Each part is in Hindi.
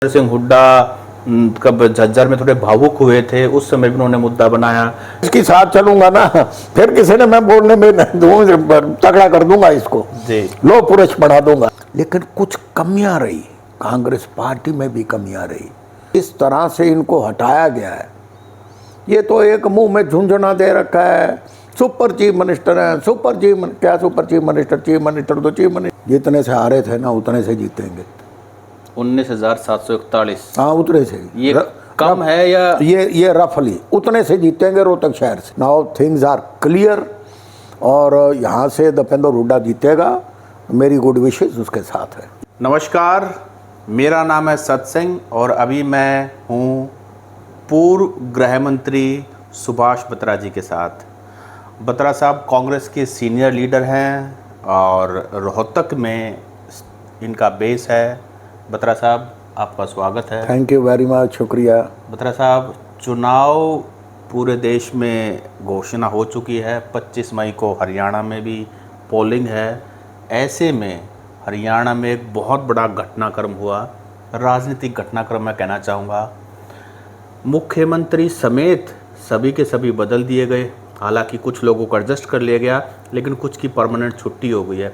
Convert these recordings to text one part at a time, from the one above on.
सिंह हुड्डा कब झज्जर में थोड़े भावुक हुए थे, उस समय भी उन्होंने मुद्दा बनाया। इसके साथ चलूंगा ना, फिर किसी ने मैं बोलने में तगड़ा कर दूंगा इसको, जी लो पुरुष बना दूंगा। लेकिन कुछ कमियां रही, कांग्रेस पार्टी में भी कमियां रही। इस तरह से इनको हटाया गया है। ये तो एक मुंह में झुंझुना दे रखा है, सुपर चीफ मिनिस्टर है, सुपर चीफ क्या सुपर चीफ मिनिस्टर तो चीफ मिनिस्टर। जितने से हारे थे ना उतने से जीतेंगे। 19,741। हाँ उतने से। ये कम है या ये रफली उतने से जीतेंगे रोहतक शहर से। नाउ थिंग्स आर क्लियर और यहाँ से दीपेंद्र हुड्डा जीतेगा। मेरी गुड विशेस उसके साथ है। नमस्कार, मेरा नाम है सत्संग और अभी मैं हूँ पूर्व गृह मंत्री सुभाष बत्रा जी के साथ। बत्रा साहब कांग्रेस के सीनियर लीडर हैं और रोहतक में इनका बेस है। बत्रा साहब आपका स्वागत है। थैंक यू वेरी मच, शुक्रिया। बत्रा साहब, चुनाव पूरे देश में घोषणा हो चुकी है। 25 मई को हरियाणा में भी पोलिंग है। ऐसे में हरियाणा में एक बहुत बड़ा घटनाक्रम हुआ, राजनीतिक घटनाक्रम मैं कहना चाहूँगा। मुख्यमंत्री समेत सभी के सभी बदल दिए गए। हालांकि कुछ लोगों को एडजस्ट कर लिया गया, लेकिन कुछ की परमानेंट छुट्टी हो गई है।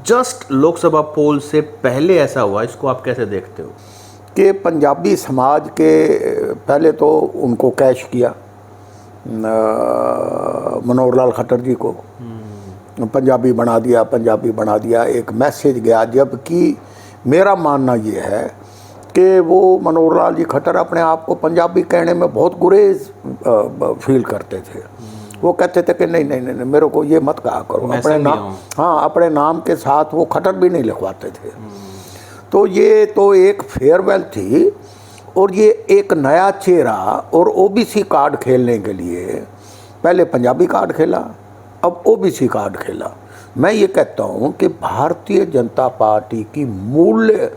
जस्ट लोकसभा पोल से पहले ऐसा हुआ, इसको आप कैसे देखते हो? कि पंजाबी समाज के पहले तो उनको कैश किया, मनोहर लाल खट्टर जी को पंजाबी बना दिया। एक मैसेज गया, जबकि मेरा मानना ये है कि वो मनोहर लाल जी खट्टर अपने आप को पंजाबी कहने में बहुत गुरेज फील करते थे। वो कहते थे कि नहीं मेरे को ये मत कहा करो अपने नाम। हाँ, अपने नाम के साथ वो खट्टर भी नहीं लिखवाते थे। तो ये तो एक फेयरवेल थी और ये एक नया चेहरा। और ओबीसी कार्ड खेलने के लिए पहले पंजाबी कार्ड खेला, अब ओबीसी कार्ड खेला। मैं ये कहता हूँ कि भारतीय जनता पार्टी की मूल्य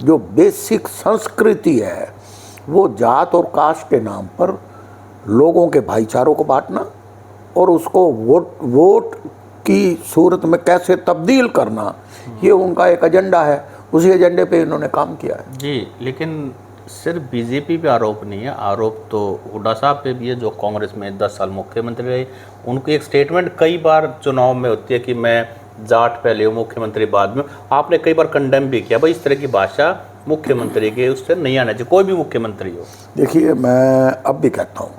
जो बेसिक संस्कृति है वो जात और कास्ट के नाम पर लोगों के भाईचारों को बांटना और उसको वोट की सूरत में कैसे तब्दील करना, ये उनका एक एजेंडा है। उसी एजेंडे पे इन्होंने काम किया है। जी, लेकिन सिर्फ बीजेपी पे आरोप नहीं है, आरोप तो हुड्डा साहब पे भी है जो कांग्रेस में 10 साल मुख्यमंत्री रहे। उनकी एक स्टेटमेंट कई बार चुनाव में होती है कि मैं जाट पहले हूँ, मुख्यमंत्री बाद में। आपने कई बार कंडेम भी किया, भाई इस तरह की भाषा मुख्यमंत्री के उससे नहीं आना चाहिए, कोई भी मुख्यमंत्री हो। देखिए, मैं अब भी कहता हूँ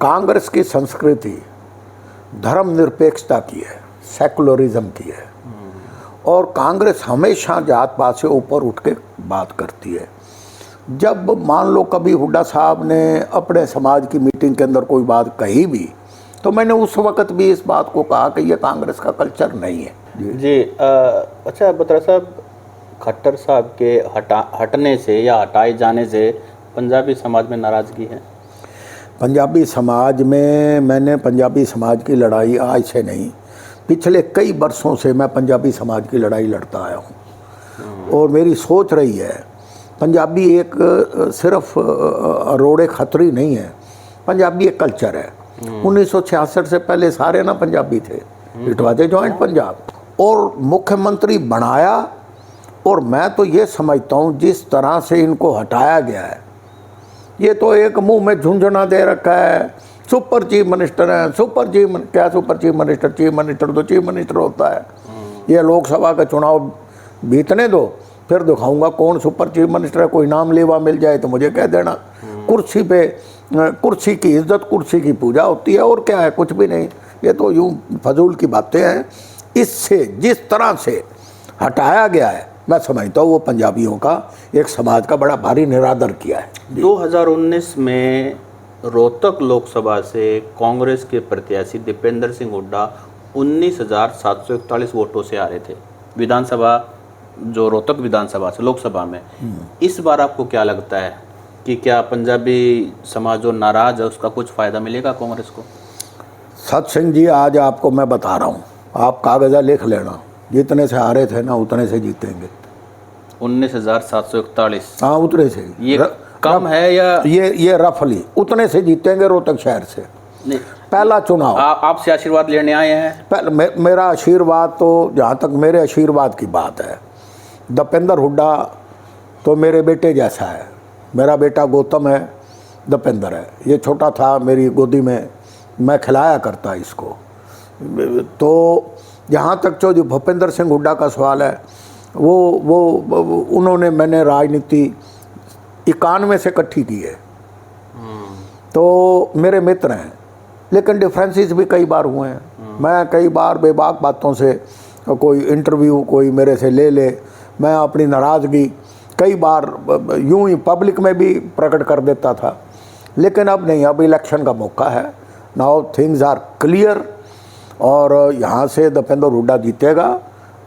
कांग्रेस की संस्कृति धर्मनिरपेक्षता की है, सेकुलरिज्म की है। और कांग्रेस हमेशा जात पात से ऊपर उठ के बात करती है। जब मान लो कभी हुड्डा साहब ने अपने समाज की मीटिंग के अंदर कोई बात कही भी, तो मैंने उस वक्त भी इस बात को कहा कि ये कांग्रेस का कल्चर नहीं है। जी अच्छा बत्रा साहब, खट्टर साहब के हटने से या हटाए जाने से पंजाबी समाज में नाराज़गी है? पंजाबी समाज में मैंने पंजाबी समाज की लड़ाई आज से नहीं, पिछले कई वर्षों से मैं पंजाबी समाज की लड़ाई लड़ता आया हूँ। और मेरी सोच रही है, पंजाबी एक सिर्फ रोड़े खतरी नहीं है, पंजाबी एक कल्चर है। 1966 से पहले सारे ना पंजाबी थे, it was a joint Punjab. और मुख्यमंत्री बनाया, और मैं तो ये समझता हूँ जिस तरह से इनको हटाया गया है, ये तो एक मुंह में झुंझुना दे रखा है, सुपर चीफ मिनिस्टर है, क्या सुपर चीफ मिनिस्टर तो चीफ मिनिस्टर होता है। ये लोकसभा का चुनाव बीतने दो, फिर दिखाऊंगा कौन सुपर चीफ मिनिस्टर है। कोई नाम लेवा मिल जाए तो मुझे कह देना। कुर्सी पे, कुर्सी की इज्जत, कुर्सी की पूजा होती है, और क्या है, कुछ भी नहीं। ये तो यूं फजूल की बातें हैं। इससे जिस तरह से हटाया गया है, मैं समझता हूँ वो पंजाबियों का, एक समाज का बड़ा भारी निरादर किया है। 2019 में रोहतक लोकसभा से कांग्रेस के प्रत्याशी दीपेंद्र सिंह हुड्डा 19,741 वोटों से हारे थे विधानसभा, जो रोहतक विधानसभा से लोकसभा में। इस बार आपको क्या लगता है कि क्या पंजाबी समाज जो नाराज है उसका कुछ फ़ायदा मिलेगा कांग्रेस को? सत्संग जी, आज आपको मैं बता रहा हूँ, आप कागज़ा लिख लेना, जितने से हारे थे ना उतने से जीतेंगे। 19,741। हाँ, उतने से। ये कम है या ये रफली उतने से जीतेंगे रोहतक शहर से। नहीं, पहला चुनाव आपसे आशीर्वाद लेने आए हैं? मेरा आशीर्वाद तो, जहाँ तक मेरे आशीर्वाद की बात है, दीपेंद्र हुड्डा तो मेरे बेटे जैसा है। मेरा बेटा गौतम है, दीपेंद्र है, ये छोटा था मेरी गोदी में, मैं खिलाया करता इसको। तो जहाँ तक जो भूपेंद्र सिंह हुड्डा का सवाल है, वो उन्होंने, मैंने राजनीति 91 से इकट्ठी की है, तो मेरे मित्र हैं, लेकिन डिफरेंसेस भी कई बार हुए हैं। मैं कई बार बेबाक बातों से, कोई इंटरव्यू कोई मेरे से ले ले, मैं अपनी नाराज़गी कई बार यूं ही पब्लिक में भी प्रकट कर देता था, लेकिन अब नहीं, अब इलेक्शन का मौका है। नाउ थिंग्स आर क्लियर, और यहाँ से दीपेंद्र हुड्डा जीतेगा,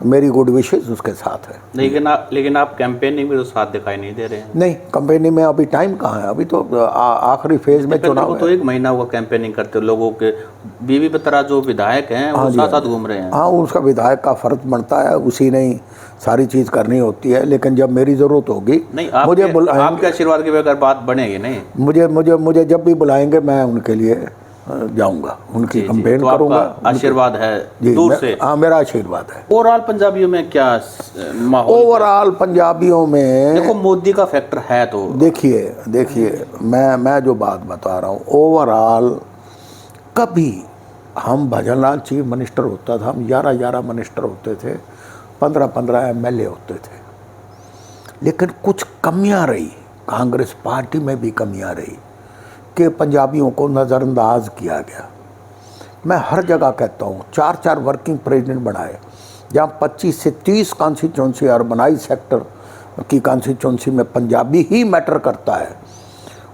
मेरी गुड विशेस उसके साथ है। लेकिन आप कैंपेनिंग में तो साथ दिखाई नहीं दे रहे हैं। नहीं, कैंपेनिंग में अभी टाइम कहाँ है, अभी तो आखिरी फेज में चुनाव है। तो 1 महीना हुआ कैंपेनिंग करते लोगों के, बीवी बत्रा जो विधायक हैं वो साथ साथ घूम रहे हैं। हाँ, उसका विधायक का फर्ज बनता है, उसी ने सारी चीज़ करनी होती है, लेकिन जब मेरी ज़रूरत होगी नहीं, मुझे आपके आशीर्वाद के बगैर बात बनेगी नहीं। मुझे जब भी बुलाएंगे मैं उनके लिए जाऊंगा, उनकी कैंपेन तो करूंगा। आशीर्वाद है दूर से? हाँ, मेरा आशीर्वाद है। ओवरऑल पंजाबियों में क्या माहौल? ओवरऑल पंजाबियों में देखो, मोदी का फैक्टर है तो देखिए मैं जो बात बता रहा हूँ, ओवरऑल कभी हम भजनलाल चीफ मिनिस्टर होता था, हम 11 मिनिस्टर होते थे, 15 MLA होते थे, लेकिन कुछ कमियां रही, कांग्रेस पार्टी में भी कमियां रही कि पंजाबियों को नज़रअंदाज किया गया। मैं हर जगह कहता हूँ, 4 वर्किंग प्रेसिडेंट बनाए, जहाँ 25 से 30 कॉन्स्टिट्यूंसी अर्बनाइज सेक्टर की कॉन्स्टिट्यूंसी में पंजाबी ही मैटर करता है,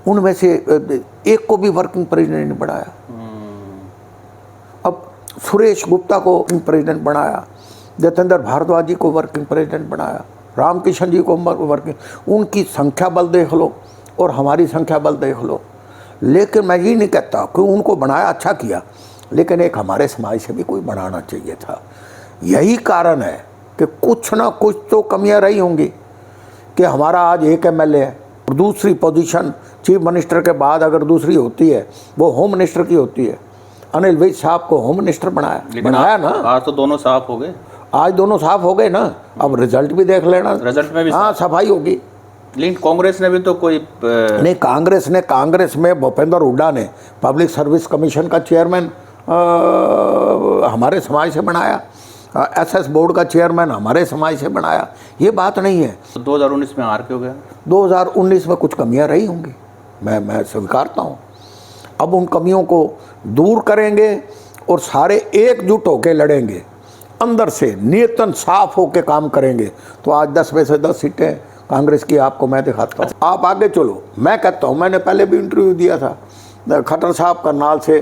उनमें से एक को भी वर्किंग प्रेसिडेंट नहीं बनाया। अब सुरेश गुप्ता को वर्किंग प्रेसिडेंट बनाया, जतेंद्र भारद्वाज जी को वर्किंग प्रेसिडेंट बनाया, रामकिशन जी को वर्किंग, उनकी संख्या बल देख लो और हमारी संख्या बल देख लो। लेकिन मैं ये नहीं कहता कि उनको बनाया अच्छा किया, लेकिन एक हमारे समाज से भी कोई बनाना चाहिए था। यही कारण है कि कुछ ना कुछ तो कमियां रही होंगी कि हमारा आज एक MLA है, और दूसरी पोजीशन चीफ मिनिस्टर के बाद अगर दूसरी होती है वो होम मिनिस्टर की होती है। अनिल विज साहब को होम मिनिस्टर बनाया ना। आज तो दोनों साफ हो गए, आज दोनों साफ हो गए ना। अब रिजल्ट भी देख लेना, रिजल्ट में भी हाँ सफाई होगी। लेकिन कांग्रेस ने भी तो कोई नहीं, कांग्रेस में भूपेंद्र हुड्डा ने पब्लिक सर्विस कमीशन का चेयरमैन हमारे समाज से बनाया, SS बोर्ड का चेयरमैन हमारे समाज से बनाया, ये बात नहीं है। तो 2019 में हार क्यों गया? 2019 में कुछ कमियां रही होंगी, मैं स्वीकारता हूँ। अब उन कमियों को दूर करेंगे और सारे एकजुट होकर लड़ेंगे, अंदर से नियतन साफ होकर काम करेंगे, तो आज 10 में से 10 सीटें कांग्रेस की आपको मैं दिखाता हूँ। आप आगे चलो। मैं कहता हूँ, मैंने पहले भी इंटरव्यू दिया था, खट्टर साहब करनाल से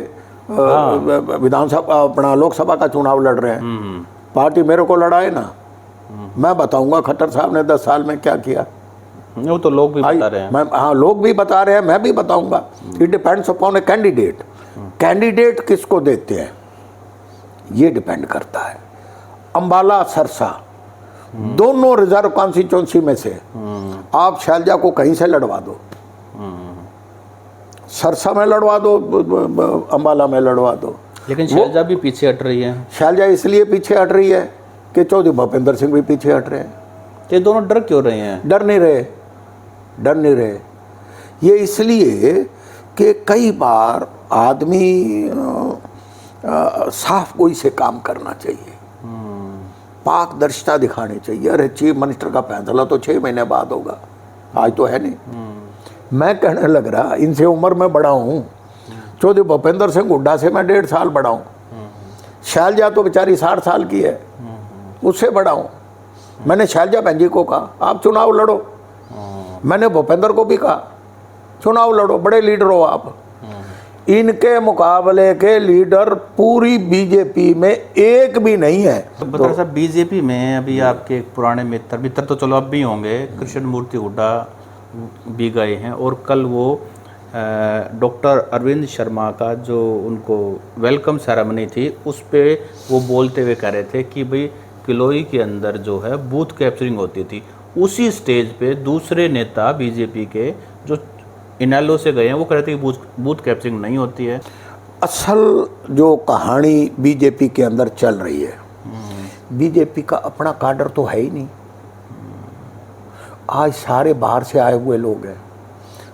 विधानसभा अपना लोकसभा का चुनाव लड़ रहे हैं, पार्टी मेरे को लड़ाए ना, मैं बताऊंगा खट्टर साहब ने 10 साल में क्या किया। वो तो लोग भी बता रहे हैं। हाँ, लोग भी बता रहे हैं, मैं भी बताऊंगा। It depends upon a candidate. Candidate किसको देते हैं ये डिपेंड करता है। अंबाला सरसा दोनों रिजर्व कॉन्स्टिट्यूंसी में से आप शैलजा को कहीं से लड़वा दो, सरसा में लड़वा दो, अंबाला में लड़वा दो, लेकिन शैलजा भी पीछे हट रही है। शैलजा इसलिए पीछे हट रही है कि चौधरी भूपेंद्र सिंह भी पीछे हट रहे हैं। ये दोनों डर क्यों रहे हैं? डर नहीं रहे। ये इसलिए कि कई बार आदमी साफ कोई से काम करना चाहिए, पारदर्शिता दिखानी चाहिए। अरे चीफ मिनिस्टर का फैसला तो 6 महीने बाद होगा, आज तो है नहीं। मैं कहने लग रहा, इनसे उम्र में बड़ा हूँ, चौधरी भूपेंद्र सिंह हुड्डा से मैं 1.5 साल बड़ा हूँ, शैलजा तो बेचारी 60 साल की है, उससे बड़ा हूँ। मैंने शैलजा बहन जी को कहा आप चुनाव लड़ो, मैंने भूपेंद्र को भी कहा चुनाव लड़ो, बड़े लीडर हो आप। इनके मुकाबले के लीडर पूरी बीजेपी में एक भी नहीं है। बता साहब, बीजेपी में अभी आपके एक पुराने मित्र तो चलो अब भी होंगे, कृष्ण मूर्ति हुड्डा भी गए हैं, और कल वो डॉक्टर अरविंद शर्मा का जो उनको वेलकम सेरेमनी थी उस पे वो बोलते हुए कह रहे थे कि भाई किलोई के अंदर जो है बूथ कैप्चरिंग होती थी। उसी स्टेज पे दूसरे नेता बीजेपी के जो इनेलो से गए हैं वो कह रहे थे कि बूथ कैप्चरिंग नहीं होती है। असल जो कहानी बीजेपी के अंदर चल रही है, बीजेपी का अपना काडर तो है ही नहीं, आज सारे बाहर से आए हुए लोग हैं।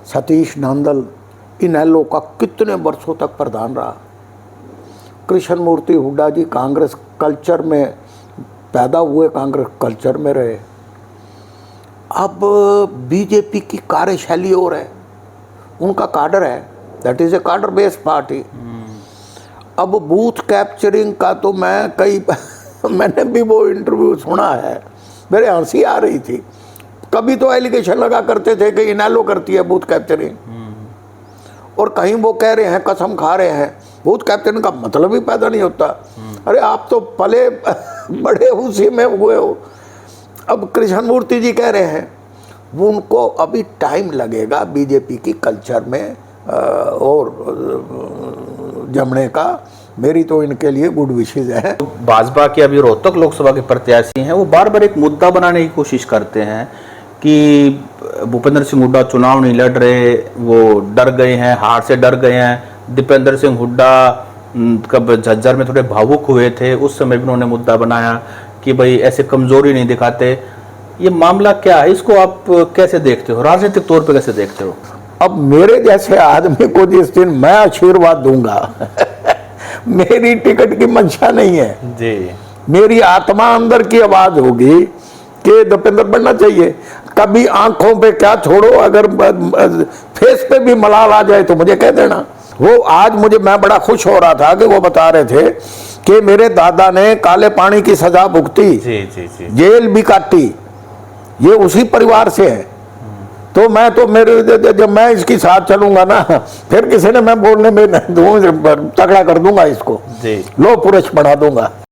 सतीश नांदल इनेलो का कितने वर्षों तक प्रधान रहा। कृष्ण मूर्ति हुड्डा जी कांग्रेस कल्चर में पैदा हुए, कांग्रेस कल्चर में रहे। अब बीजेपी की कार्यशैली और है, उनका काडर है, that is a cadre based party. अब बूथ कैप्चरिंग का तो मैं मैंने भी वो इंटरव्यू सुना है, मेरे हंसी आ रही थी। कभी तो एलिगेशन लगा करते थे कि इनेलो करती है बूथ कैप्चरिंग, और कहीं वो कह रहे हैं, कसम खा रहे हैं, बूथ कैप्चरिंग का मतलब ही पैदा नहीं होता। अरे आप तो पले बड़े उसी में हुए हो। अब कृष्ण मूर्ति जी कह रहे हैं वो उनको अभी टाइम लगेगा बीजेपी की कल्चर में और जमने का। मेरी तो इनके लिए गुड विशेज है। भाजपा के अभी रोहतक लोकसभा के प्रत्याशी हैं, वो बार बार एक मुद्दा बनाने की कोशिश करते हैं कि भूपेंद्र सिंह हुड्डा चुनाव नहीं लड़ रहे, वो डर गए हैं, हार से डर गए हैं। दीपेंद्र सिंह हुड्डा कब झज्जर में थोड़े भावुक हुए थे, उस समय भी उन्होंने मुद्दा बनाया कि भाई ऐसे कमजोरी नहीं दिखाते। ये मामला क्या है, इसको आप कैसे देखते हो, राजनीतिक तौर पे कैसे देखते हो? अब मेरे जैसे आदमी को जिस दिन मैं आशीर्वाद दूंगा मेरी टिकट की मंशा नहीं है जी। मेरी आत्मा अंदर की आवाज होगी कि दीपेंद्र बनना चाहिए। कभी आंखों पे क्या छोड़ो, अगर फेस पे भी मलाल आ जाए तो मुझे कह देना। वो आज मैं बड़ा खुश हो रहा था कि वो बता रहे थे कि मेरे दादा ने काले पानी की सजा भुगती, जी जी जी, जेल भी काटी, ये उसी परिवार से है। तो मैं तो जब मैं इसकी साथ चलूंगा ना, फिर किसी ने मैं बोलने में तगड़ा कर दूंगा इसको, जी। लो पुरुष बढ़ा दूंगा।